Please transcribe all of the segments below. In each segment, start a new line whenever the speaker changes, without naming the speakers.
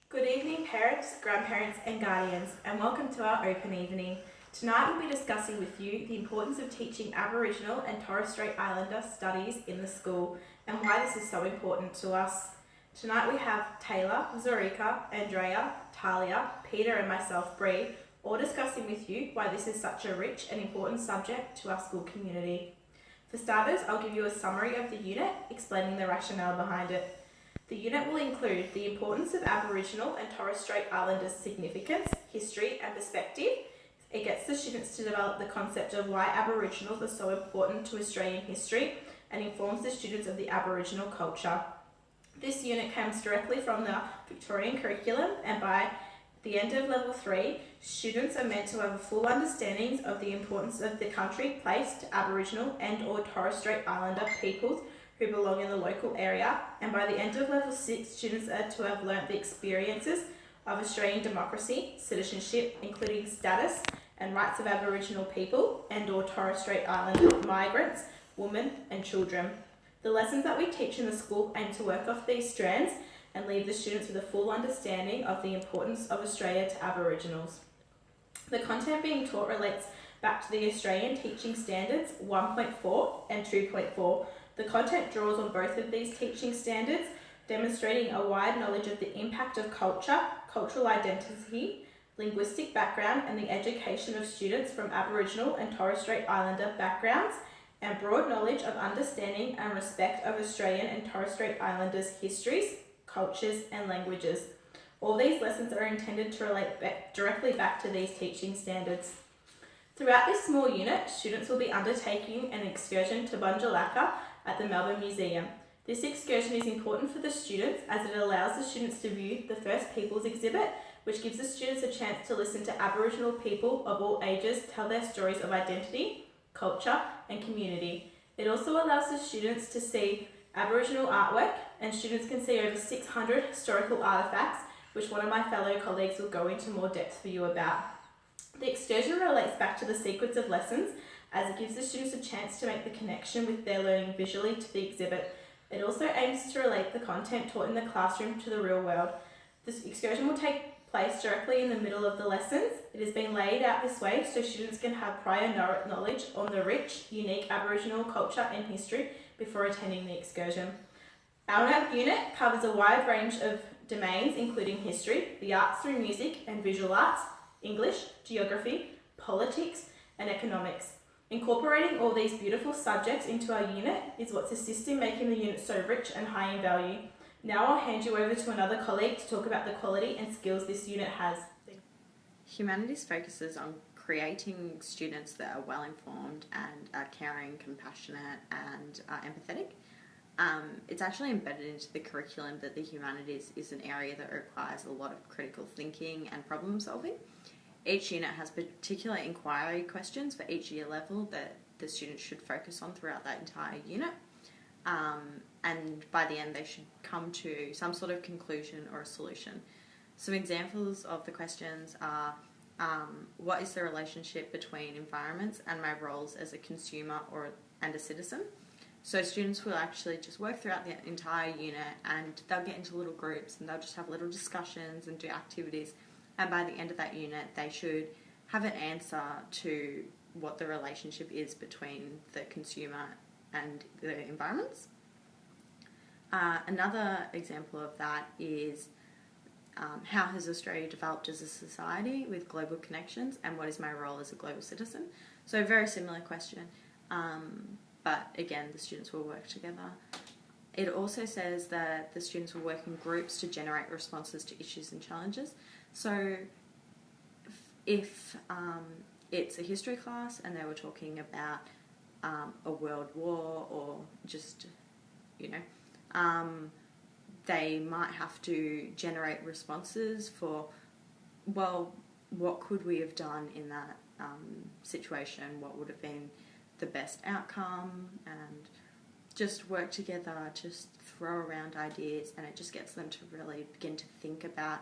Good evening, parents, grandparents, and guardians, and welcome to our open evening. Tonight we'll be discussing with you the importance of teaching Aboriginal and Torres Strait Islander studies in the school and why this is so important to us. Tonight we have Taylor, Zorika, Andrea, Talia, Peter, and myself, Bree, all discussing with you why this is such a rich and important subject to our school community. For starters, I'll give you a summary of the unit, explaining the rationale behind it. The unit will include the importance of Aboriginal and Torres Strait Islanders' significance, history, and perspective. It gets the students to develop the concept of why Aboriginals are so important to Australian history and informs the students of the Aboriginal culture. This unit comes directly from the Victorian curriculum, and by the end of level 3, students are meant to have a full understanding of the importance of the country placed to Aboriginal and or Torres Strait Islander peoples who belong in the local area, and by the end of level 6, students are to have learnt the experiences of Australian democracy, citizenship, including status and rights of Aboriginal people and or Torres Strait Islander migrants, women and children. The lessons that we teach in the school aim to work off these strands and leave the students with a full understanding of the importance of Australia to Aboriginals. The content being taught relates back to the Australian Teaching Standards 1.4 and 2.4. The content draws on both of these teaching standards, demonstrating a wide knowledge of the impact of culture, cultural identity, linguistic background, and the education of students from Aboriginal and Torres Strait Islander backgrounds, and broad knowledge of understanding and respect of Australian and Torres Strait Islanders' histories, cultures, and languages. All these lessons are intended to relate directly back to these teaching standards. Throughout this small unit, students will be undertaking an excursion to Bunjalaka at the Melbourne Museum. This excursion is important for the students as it allows the students to view the First Peoples exhibit, which gives the students a chance to listen to Aboriginal people of all ages tell their stories of identity, culture, and community. It also allows the students to see Aboriginal artwork, and students can see over 600 historical artefacts, which one of my fellow colleagues will go into more depth for you about. The excursion relates back to the sequence of lessons as it gives the students a chance to make the connection with their learning visually to the exhibit. It also aims to relate the content taught in the classroom to the real world. This excursion will take place directly in the middle of the lessons. It has been laid out this way so students can have prior knowledge on the rich, unique Aboriginal culture and history before attending the excursion. Our unit covers a wide range of domains including history, the arts through music and visual arts, English, geography, politics, and economics. Incorporating all these beautiful subjects into our unit is what's assisting making the unit so rich and high in value. Now I'll hand you over to another colleague to talk about the quality and skills this unit has.
Humanities focuses on creating students that are well informed and are caring, compassionate, and empathetic. It's actually embedded into the curriculum that the humanities is an area that requires a lot of critical thinking and problem solving. Each unit has particular inquiry questions for each year level that the students should focus on throughout that entire unit. And by the end, they should come to some sort of conclusion or a solution. Some examples of the questions are, what is the relationship between environments and my roles as a consumer and a citizen? So students will actually just work throughout the entire unit and they'll get into little groups and they'll just have little discussions and do activities. And by the end of that unit, they should have an answer to what the relationship is between the consumer and the environments. Another example of that is how has Australia developed as a society with global connections and what is my role as a global citizen? So a very similar question, but again, the students will work together. It also says that the students will work in groups to generate responses to issues and challenges. So if it's a history class and they were talking about a world war or just, they might have to generate responses for, well, what could we have done in that situation? What would have been the best outcome? And just work together, just throw around ideas, and it just gets them to really begin to think about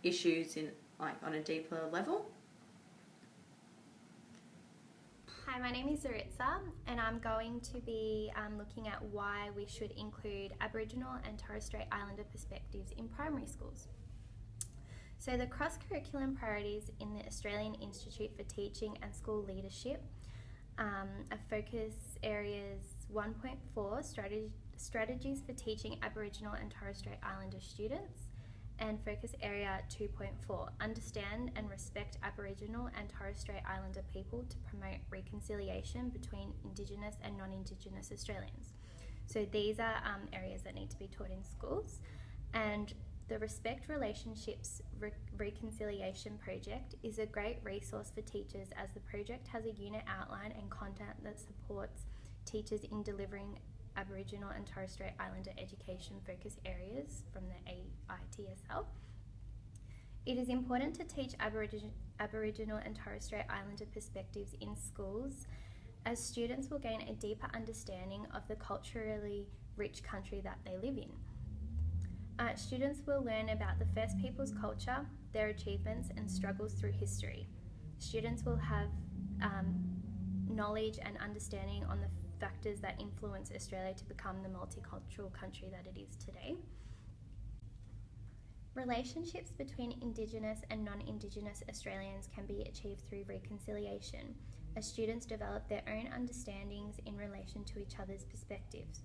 issues on a deeper level.
Hi, my name is Zaritza and I'm going to be looking at why we should include Aboriginal and Torres Strait Islander perspectives in primary schools. So the cross-curriculum priorities in the Australian Institute for Teaching and School Leadership are focus areas 1.4, strategies for teaching Aboriginal and Torres Strait Islander students, and focus area 2.4, understand and respect Aboriginal and Torres Strait Islander people to promote reconciliation between Indigenous and non-Indigenous Australians. So these are areas that need to be taught in schools, and the Respect Relationships Reconciliation Project is a great resource for teachers, as the project has a unit outline and content that supports teachers in delivering Aboriginal and Torres Strait Islander education focus areas from the AITSL. It is important to teach Aboriginal and Torres Strait Islander perspectives in schools, as students will gain a deeper understanding of the culturally rich country that they live in. Students will learn about the First Peoples culture, their achievements and struggles through history. Students will have knowledge and understanding on the factors that influence Australia to become the multicultural country that it is today. Relationships between Indigenous and non-Indigenous Australians can be achieved through reconciliation, as students develop their own understandings in relation to each other's perspectives.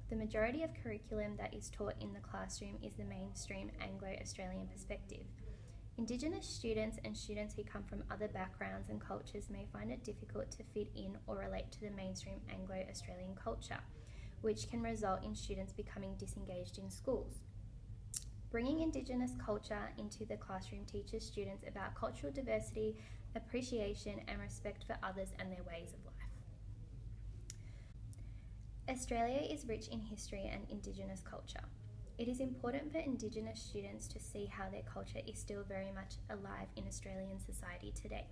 The majority of curriculum that is taught in the classroom is the mainstream Anglo-Australian perspective. Indigenous students and students who come from other backgrounds and cultures may find it difficult to fit in or relate to the mainstream Anglo-Australian culture, which can result in students becoming disengaged in schools. Bringing Indigenous culture into the classroom teaches students about cultural diversity, appreciation and respect for others and their ways of life. Australia is rich in history and Indigenous culture. It is important for Indigenous students to see how their culture is still very much alive in Australian society today.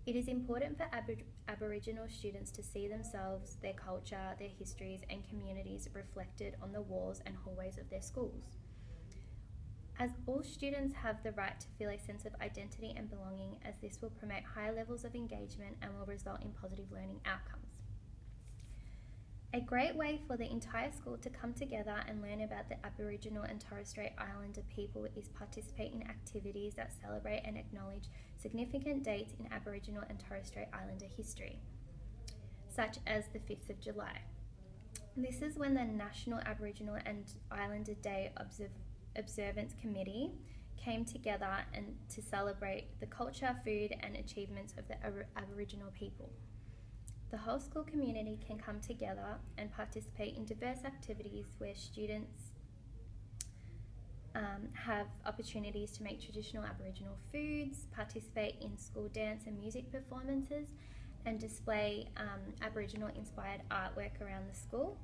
It is important for Aboriginal students to see themselves, their culture, their histories and communities reflected on the walls and hallways of their schools. As all students have the right to feel a sense of identity and belonging, as this will promote higher levels of engagement and will result in positive learning outcomes. A great way for the entire school to come together and learn about the Aboriginal and Torres Strait Islander people is participate in activities that celebrate and acknowledge significant dates in Aboriginal and Torres Strait Islander history, such as the 5th of July. This is when the National Aboriginal and Islander Day Observance Committee came together and to celebrate the culture, food and achievements of the Aboriginal people. The whole school community can come together and participate in diverse activities where students have opportunities to make traditional Aboriginal foods, participate in school dance and music performances, and display Aboriginal inspired artwork around the school.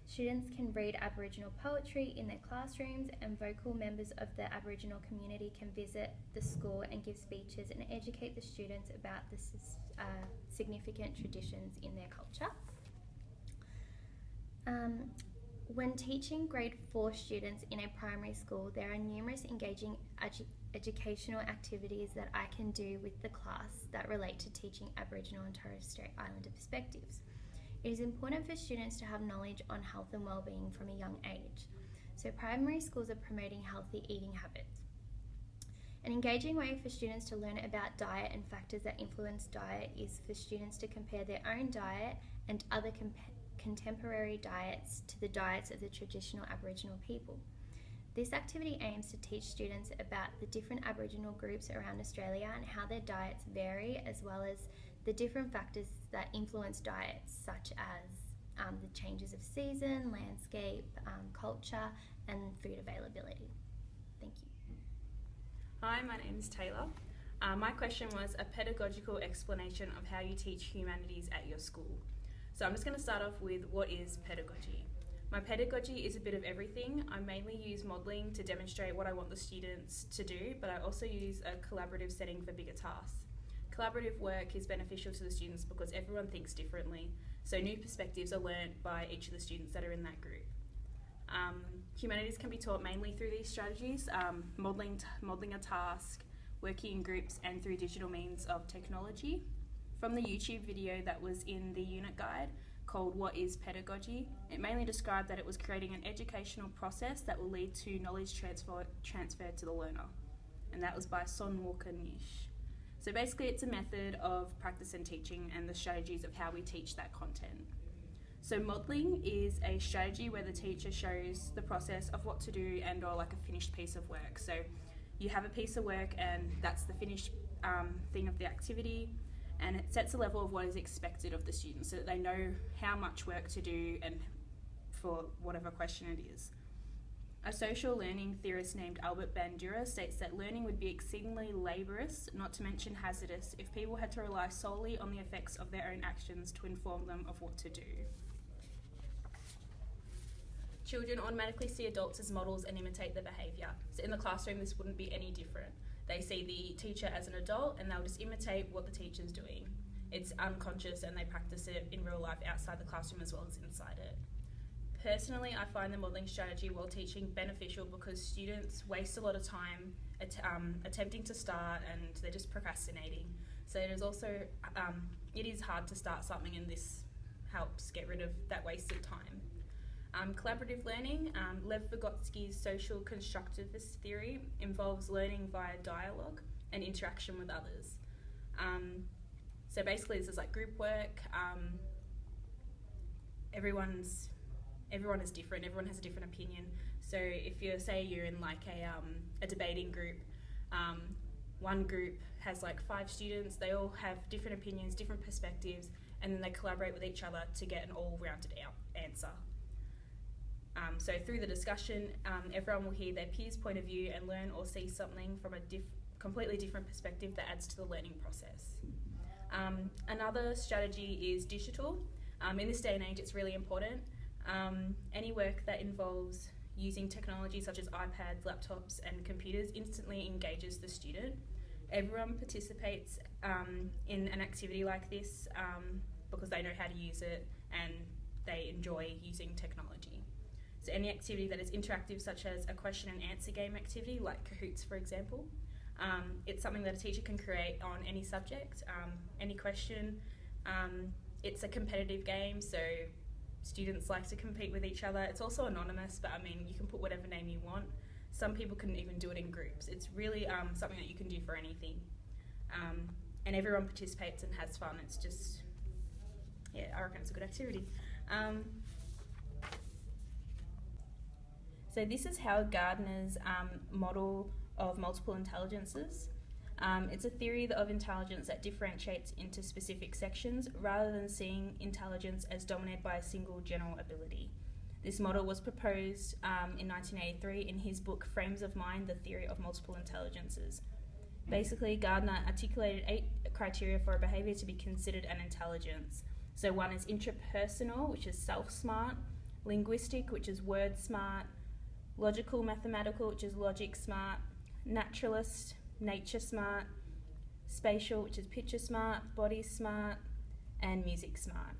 Students can read Aboriginal poetry in their classrooms, and vocal members of the Aboriginal community can visit the school and give speeches and educate the students about the significant traditions in their culture. When teaching grade 4 students in a primary school, there are numerous engaging educational activities that I can do with the class that relate to teaching Aboriginal and Torres Strait Islander perspectives. It is important for students to have knowledge on health and well-being from a young age. So primary schools are promoting healthy eating habits. An engaging way for students to learn about diet and factors that influence diet is for students to compare their own diet and other contemporary diets to the diets of the traditional Aboriginal people. This activity aims to teach students about the different Aboriginal groups around Australia and how their diets vary, as well as the different factors that influence diets, such as the changes of season, landscape, culture, and food availability. Thank you.
Hi, my name is Taylor. My question was a pedagogical explanation of how you teach humanities at your school. So I'm just going to start off with what is pedagogy. My pedagogy is a bit of everything. I mainly use modelling to demonstrate what I want the students to do, but I also use a collaborative setting for bigger tasks. Collaborative work is beneficial to the students because everyone thinks differently, so new perspectives are learnt by each of the students that are in that group. Humanities can be taught mainly through these strategies, modelling a task, working in groups and through digital means of technology. From the YouTube video that was in the unit guide called What is Pedagogy, it mainly described that it was creating an educational process that will lead to knowledge transfer to the learner. and that was by Son Walker Nish. So basically it's a method of practice and teaching and the strategies of how we teach that content. So modelling is a strategy where the teacher shows the process of what to do and or like a finished piece of work. So you have a piece of work and that's the finished thing of the activity, and it sets a level of what is expected of the students so that they know how much work to do and for whatever question it is. A social learning theorist named Albert Bandura states that learning would be exceedingly laborious, not to mention hazardous, if people had to rely solely on the effects of their own actions to inform them of what to do. Children automatically see adults as models and imitate their behaviour. So in the classroom, this wouldn't be any different. They see the teacher as an adult and they'll just imitate what the teacher's doing. It's unconscious and they practice it in real life outside the classroom as well as inside it. Personally, I find the modelling strategy while teaching beneficial because students waste a lot of time attempting to start and they're just procrastinating. So it is also, it is hard to start something, and this helps get rid of that wasted time. Collaborative learning, Lev Vygotsky's social constructivist theory involves learning via dialogue and interaction with others. So basically this is like group work. Everyone is different, everyone has a different opinion. So if you're in like a debating group, one group has like 5 students, they all have different opinions, different perspectives, and then they collaborate with each other to get an all-rounded answer. So through the discussion, everyone will hear their peers' point of view and learn or see something from a completely different perspective that adds to the learning process. Another strategy is digital. In this day and age, it's really important. Any work that involves using technology such as iPads, laptops and computers instantly engages the student. Everyone participates in an activity like this because they know how to use it and they enjoy using technology. So any activity that is interactive, such as a question and answer game activity like Kahoots for example, it's something that a teacher can create on any subject, any question. It's a competitive game, so students like to compete with each other. It's also anonymous, but I mean, you can put whatever name you want. Some people can even do it in groups. It's really something that you can do for anything. And everyone participates and has fun. It's just, yeah, I reckon it's a good activity. So this is how Gardner's model of multiple intelligences. It's a theory of intelligence that differentiates into specific sections rather than seeing intelligence as dominated by a single general ability. This model was proposed in 1983 in his book Frames of Mind, The Theory of Multiple Intelligences. Basically, Gardner articulated 8 criteria for a behaviour to be considered an intelligence. So one is intrapersonal, which is self-smart, linguistic, which is word-smart, logical mathematical, which is logic smart, naturalist, nature smart, spatial, which is picture smart, body smart, and music smart.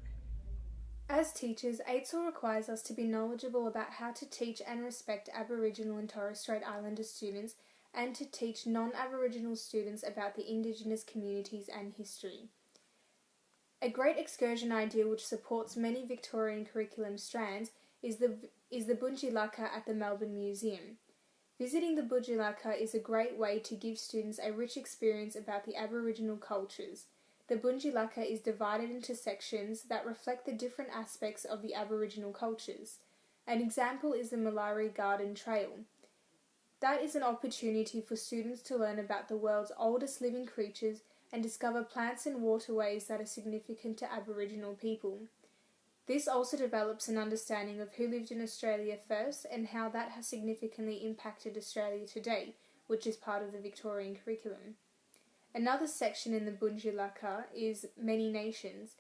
As teachers, AITSL requires us to be knowledgeable about how to teach and respect Aboriginal and Torres Strait Islander students and to teach non-Aboriginal students about the Indigenous communities and history. A great excursion idea which supports many Victorian curriculum strands is the Bunjilaka at the Melbourne Museum. Visiting the Bunjilaka is a great way to give students a rich experience about the Aboriginal cultures. The Bunjilaka is divided into sections that reflect the different aspects of the Aboriginal cultures. An example is the Malari Garden Trail. That is an opportunity for students to learn about the world's oldest living creatures and discover plants and waterways that are significant to Aboriginal people. This also develops an understanding of who lived in Australia first and how that has significantly impacted Australia today, which is part of the Victorian curriculum. Another section in the Bunjilaka is Many Nations.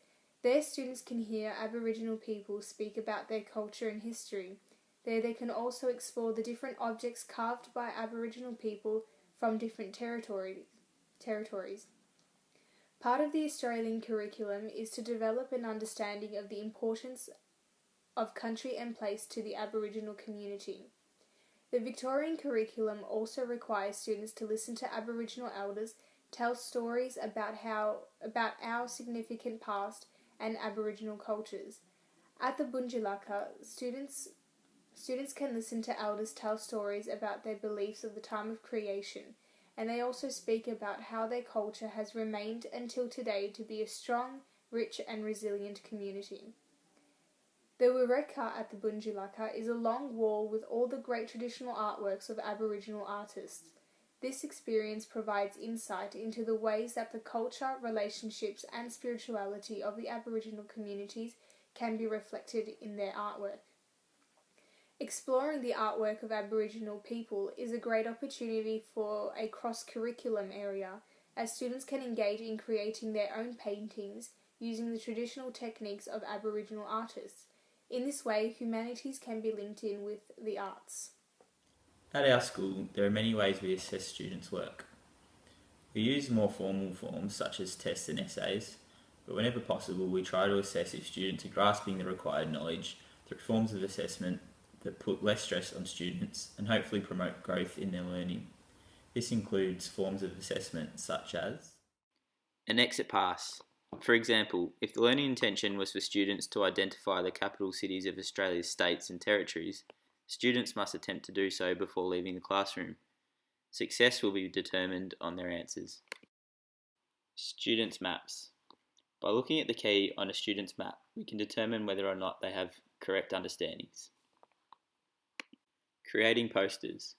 There students can hear Aboriginal people speak about their culture and history. There they can also explore the different objects carved by Aboriginal people from different territories. Part of the Australian curriculum is to develop an understanding of the importance of country and place to the Aboriginal community. The Victorian curriculum also requires students to listen to Aboriginal elders tell stories about our significant past and Aboriginal cultures. At the Bunjilaka, students can listen to elders tell stories about their beliefs of the time of creation and they also speak about how their culture has remained until today to be a strong, rich and resilient community. The Wireka at the Bunjilaka is a long wall with all the great traditional artworks of Aboriginal artists. This experience provides insight into the ways that the culture, relationships and spirituality of the Aboriginal communities can be reflected in their artwork. Exploring the artwork of Aboriginal people is a great opportunity for a cross-curriculum area, as students can engage in creating their own paintings using the traditional techniques of Aboriginal artists. In this way, humanities can be linked in with the arts.
At our school, there are many ways we assess students' work. We use more formal forms such as tests and essays, but whenever possible we try to assess if students are grasping the required knowledge through forms of assessment that put less stress on students and hopefully promote growth in their learning. This includes forms of assessment such as an exit pass. For example, if the learning intention was for students to identify the capital cities of Australia's states and territories, students must attempt to do so before leaving the classroom. Success will be determined on their answers. Students' maps. By looking at the key on a student's map, we can determine whether or not they have correct understandings. Creating posters.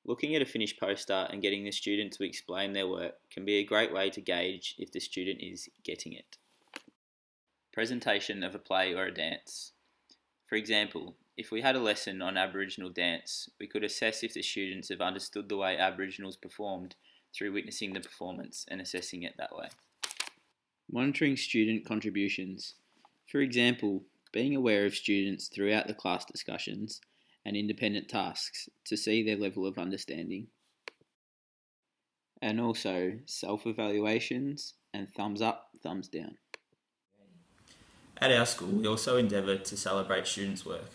Looking at a finished poster and getting the student to explain their work can be a great way to gauge if the student is getting it. Presentation of a play or a dance. For example, if we had a lesson on Aboriginal dance, we could assess if the students have understood the way Aboriginals performed through witnessing the performance and assessing it that way. Monitoring student contributions. For example, being aware of students throughout the class discussions and independent tasks to see their level of understanding. And also self-evaluations and thumbs up, thumbs down. At our school, we also endeavour to celebrate students' work.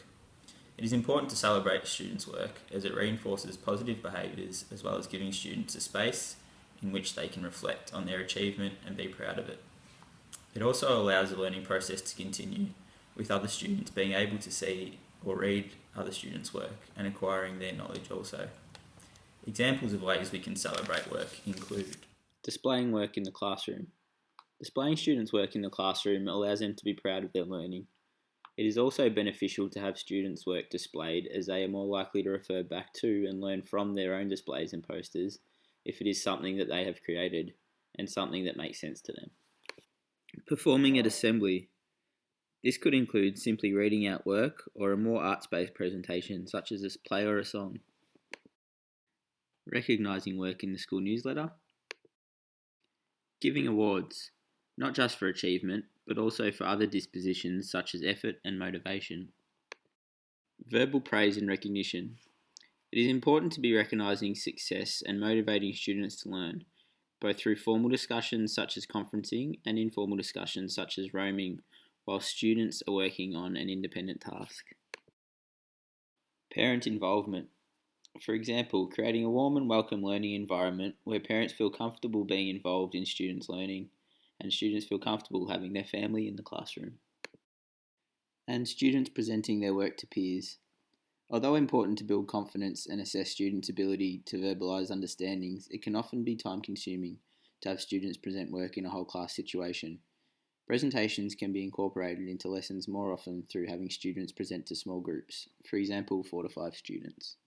It is important to celebrate students' work as it reinforces positive behaviours as well as giving students a space in which they can reflect on their achievement and be proud of it. It also allows the learning process to continue, with other students being able to see or read other students' work and acquiring their knowledge also. Examples of ways we can celebrate work include displaying work in the classroom. Displaying students' work in the classroom allows them to be proud of their learning. It is also beneficial to have students' work displayed as they are more likely to refer back to and learn from their own displays and posters if it is something that they have created and something that makes sense to them. Performing at assembly. This could include simply reading out work or a more arts-based presentation such as a play or a song. Recognising work in the school newsletter. Giving awards, not just for achievement, but also for other dispositions such as effort and motivation. Verbal praise and recognition. It is important to be recognising success and motivating students to learn, both through formal discussions such as conferencing and informal discussions such as roaming, while students are working on an independent task. Parent involvement. For example, creating a warm and welcome learning environment where parents feel comfortable being involved in students' learning and students feel comfortable having their family in the classroom. And students presenting their work to peers. Although important to build confidence and assess students' ability to verbalise understandings, it can often be time-consuming to have students present work in a whole class situation. Presentations can be incorporated into lessons more often through having students present to small groups, for example 4 to 5 students.